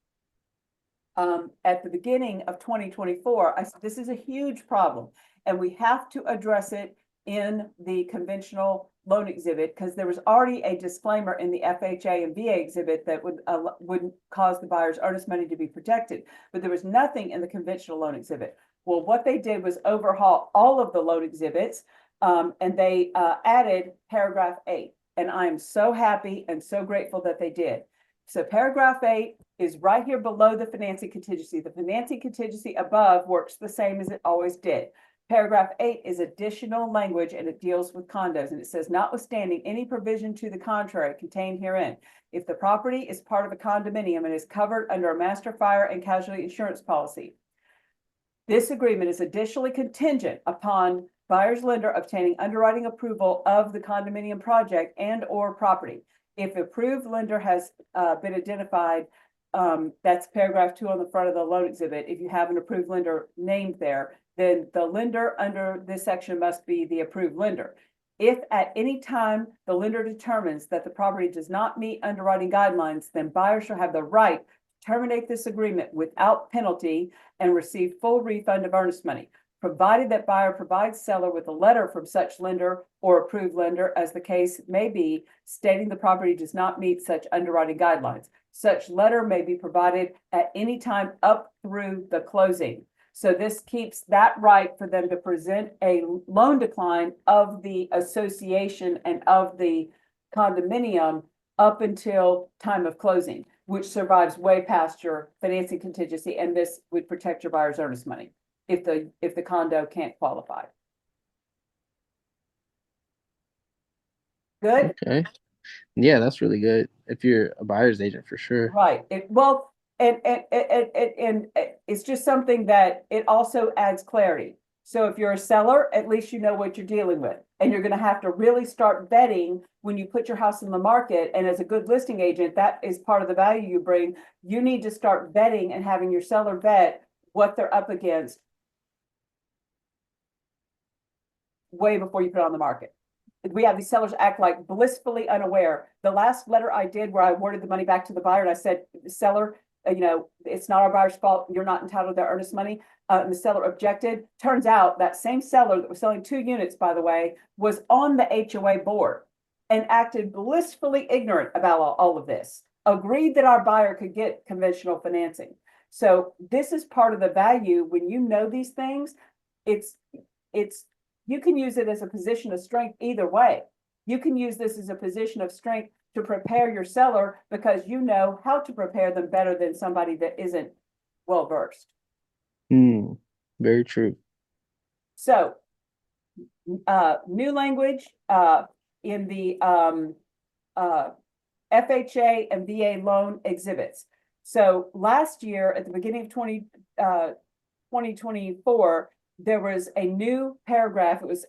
at the beginning of 2024, I said, this is a huge problem and we have to address it in the conventional loan exhibit, because there was already a disclaimer in the FHA and VA exhibit that would cause the buyer's earnest money to be protected, but there was nothing in the conventional loan exhibit. Well, what they did was overhaul all of the loan exhibits, and they added paragraph 8. And I am so happy and so grateful that they did. So paragraph 8 is right here below the financing contingency. The financing contingency above works the same as it always did. Paragraph 8 is additional language and it deals with condos, and it says, notwithstanding any provision to the contrary contained herein, if the property is part of a condominium and is covered under a master fire and casualty insurance policy, this agreement is additionally contingent upon buyer's lender obtaining underwriting approval of the condominium project and or property. If approved lender has been identified, that's paragraph 2 on the front of the loan exhibit. If you have an approved lender named there, then the lender under this section must be the approved lender. If at any time the lender determines that the property does not meet underwriting guidelines, then buyer shall have the right to terminate this agreement without penalty and receive full refund of earnest money, provided that buyer provides seller with a letter from such lender or approved lender, as the case may be, stating the property does not meet such underwriting guidelines. Such letter may be provided at any time up through the closing. So this keeps that right for them to present a loan decline of the association and of the condominium up until time of closing, which survives way past your financing contingency, and this would protect your buyer's earnest money if the condo can't qualify. Good? Okay. Yeah, that's really good. If you're a buyer's agent, for sure. Right. Well, and it's just something that it also adds clarity. So if you're a seller, at least you know what you're dealing with. And you're going to have to really start vetting when you put your house in the market. And as a good listing agent, that is part of the value you bring. You need to start vetting and having your seller vet what they're up against way before you put it on the market. We have these sellers act like blissfully unaware. The last letter I did where I awarded the money back to the buyer and I said, seller, it's not our buyer's fault. You're not entitled to their earnest money. And the seller objected. Turns out that same seller that was selling 2 units, by the way, was on the HOA board and acted blissfully ignorant about all of this. Agreed that our buyer could get conventional financing. So this is part of the value. When you know these things, you can use it as a position of strength either way. You can use this as a position of strength to prepare your seller because you know how to prepare them better than somebody that isn't well versed. Very true. So, new language in the FHA and VA loan exhibits. So last year, at the beginning of 2024, there was a new paragraph. It was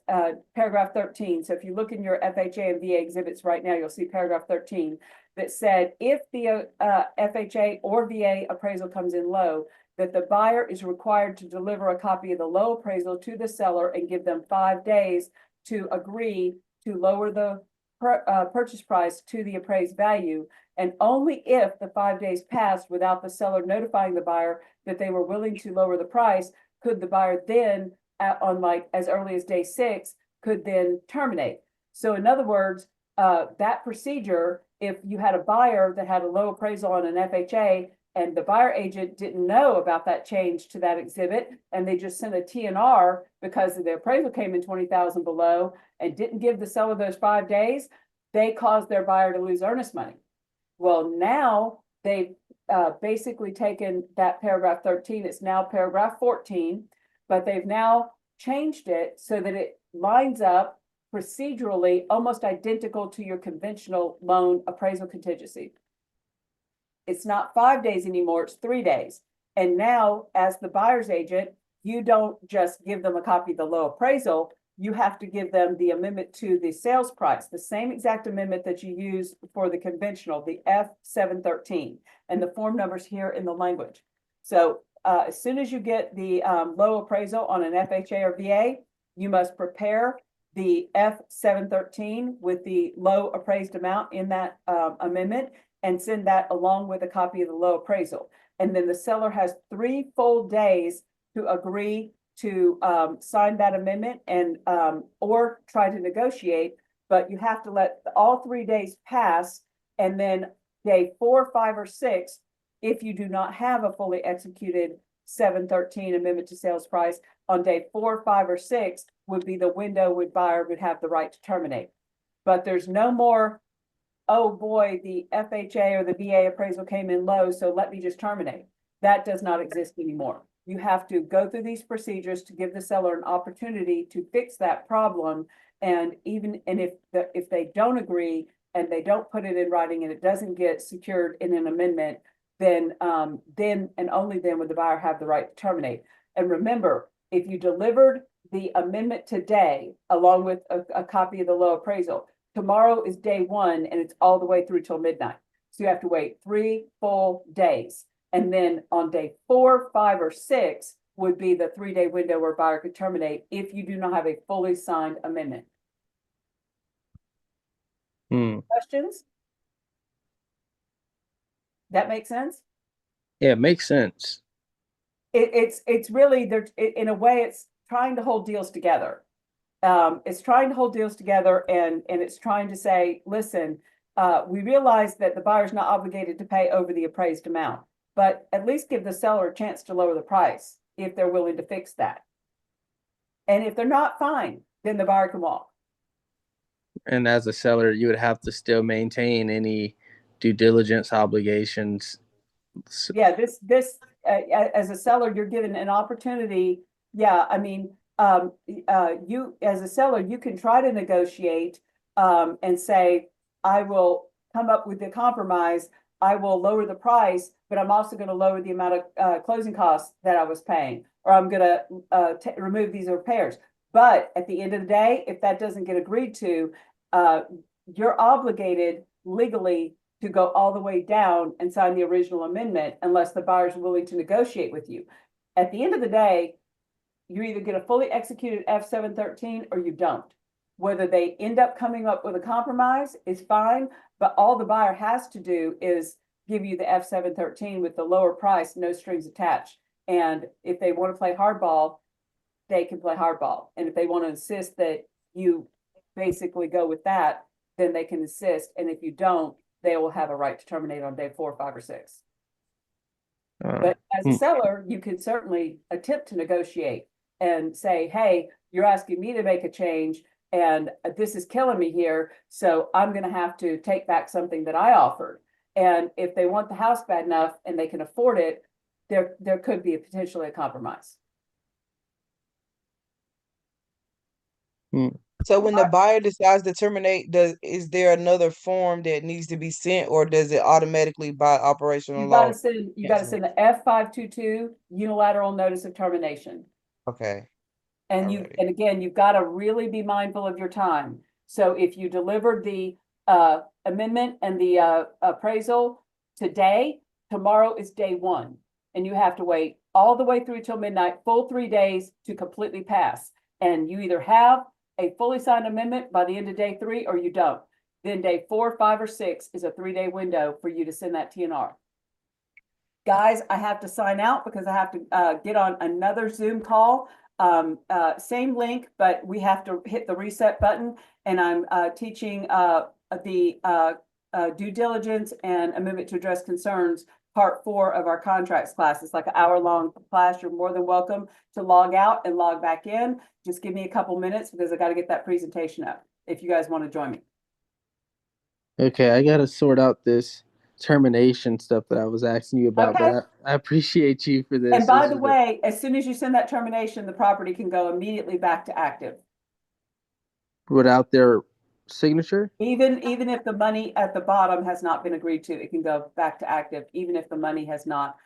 paragraph 13. So if you look in your FHA and VA exhibits right now, you'll see paragraph 13 that said, if the FHA or VA appraisal comes in low, that the buyer is required to deliver a copy of the low appraisal to the seller and give them 5 days to agree to lower the purchase price to the appraised value. And only if the 5 days passed without the seller notifying the buyer that they were willing to lower the price, could the buyer then, on like as early as day 6, could then terminate. So in other words, that procedure, if you had a buyer that had a low appraisal on an FHA and the buyer agent didn't know about that change to that exhibit, and they just sent a TNR because the appraisal came in 20,000 below and didn't give the seller those 5 days, they caused their buyer to lose earnest money. Well, now they've basically taken that paragraph 13, it's now paragraph 14, but they've now changed it so that it lines up procedurally almost identical to your conventional loan appraisal contingency. It's not 5 days anymore, it's 3 days. And now, as the buyer's agent, you don't just give them a copy of the low appraisal, you have to give them the amendment to the sales price, the same exact amendment that you use for the conventional, the F713, and the form numbers here in the language. So as soon as you get the low appraisal on an FHA or VA, you must prepare the F713 with the low appraised amount in that amendment and send that along with a copy of the low appraisal. And then the seller has 3 full days to agree to sign that amendment and or try to negotiate, but you have to let all 3 days pass, and then day 4, 5, or 6, if you do not have a fully executed 713 amendment to sales price, on day 4, 5, or 6 would be the window where buyer would have the right to terminate. But there's no more, oh boy, the FHA or the VA appraisal came in low, so let me just terminate. That does not exist anymore. You have to go through these procedures to give the seller an opportunity to fix that problem. And if they don't agree and they don't put it in writing and it doesn't get secured in an amendment, then and only then would the buyer have the right to terminate. And remember, if you delivered the amendment today, along with a copy of the low appraisal, tomorrow is day 1 and it's all the way through till midnight. So you have to wait 3 full days. And then on day 4, 5, or 6 would be the 3-day window where buyer could terminate if you do not have a fully signed amendment. questions? That makes sense? Yeah, it makes sense. It's really there in a way it's trying to hold deals together. It's trying to hold deals together and it's trying to say, listen, we realize that the buyer's not obligated to pay over the appraised amount, but at least give the seller a chance to lower the price if they're willing to fix that. And if they're not, fine, then the buyer can walk. And as a seller, you would have to still maintain any due diligence obligations. Yeah, this as a seller, you're given an opportunity. Yeah, I mean, you as a seller, you can try to negotiate and say, I will come up with a compromise. I will lower the price, but I'm also going to lower the amount of closing costs that I was paying, or I'm going to remove these repairs. But at the end of the day, if that doesn't get agreed to, you're obligated legally to go all the way down and sign the original amendment unless the buyer's willing to negotiate with you. At the end of the day, you either get a fully executed F-713 or you don't. Whether they end up coming up with a compromise is fine, but all the buyer has to do is give you the F-713 with the lower price, no strings attached. And if they want to play hardball, they can play hardball. And if they want to insist that you basically go with that, then they can insist. And if you don't, they will have a right to terminate on day 4, 5, or 6. But as a seller, you can certainly attempt to negotiate and say, hey, you're asking me to make a change and this is killing me here. So I'm going to have to take back something that I offered. And if they want the house bad enough and they can afford it, there could be potentially a compromise. So when the buyer decides to terminate, is there another form that needs to be sent, or does it automatically by operational You law? got to send the F-522 unilateral notice of termination. Okay. And and again, you've got to really be mindful of your time. So if you delivered the amendment and the appraisal today, tomorrow is day 1. And you have to wait all the way through till midnight, full 3 days to completely pass. And you either have a fully signed amendment by the end of day 3 or you don't. Then day 4, 5, or 6 is a 3-day window for you to send that TNR. Guys, I have to sign out because I have to get on another Zoom call. Same link, but we have to hit the reset button. And I'm teaching the due diligence and amendment to address concerns, part 4 of our contracts class. It's like an hour-long class. You're more than welcome to log out and log back in. Just give me a couple minutes because I got to get that presentation up if you guys want to join me. Okay, I got to sort out this termination stuff that I was asking you about, Okay. but I appreciate you for this. And by the way, as soon as you send that termination, the property can go immediately back to active. Without their signature? Even if the money at the bottom has not been agreed to, it can go back to active, even if the money has not.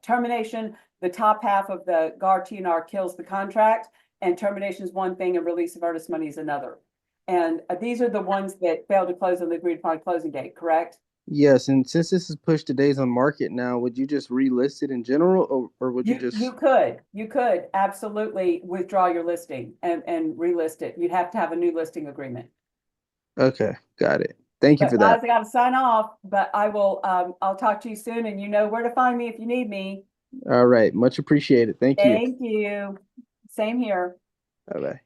Termination, the top half of the GAR TNR kills the contract, and termination is one thing and release of earnest money is another. And these are the ones that fail to close on the agreed upon closing date, correct? Yes, and since this is pushed to days on market now, would you just relist it in general, or would you just? You could absolutely withdraw your listing and relist it. You'd have to have a new listing agreement. Okay, got it. Thank you for that. Guys, I got to sign off, but I will. I'll talk to you soon, and you know where to find me if you need me. All right, much appreciated. Thank you. Thank you. Same here. Bye bye.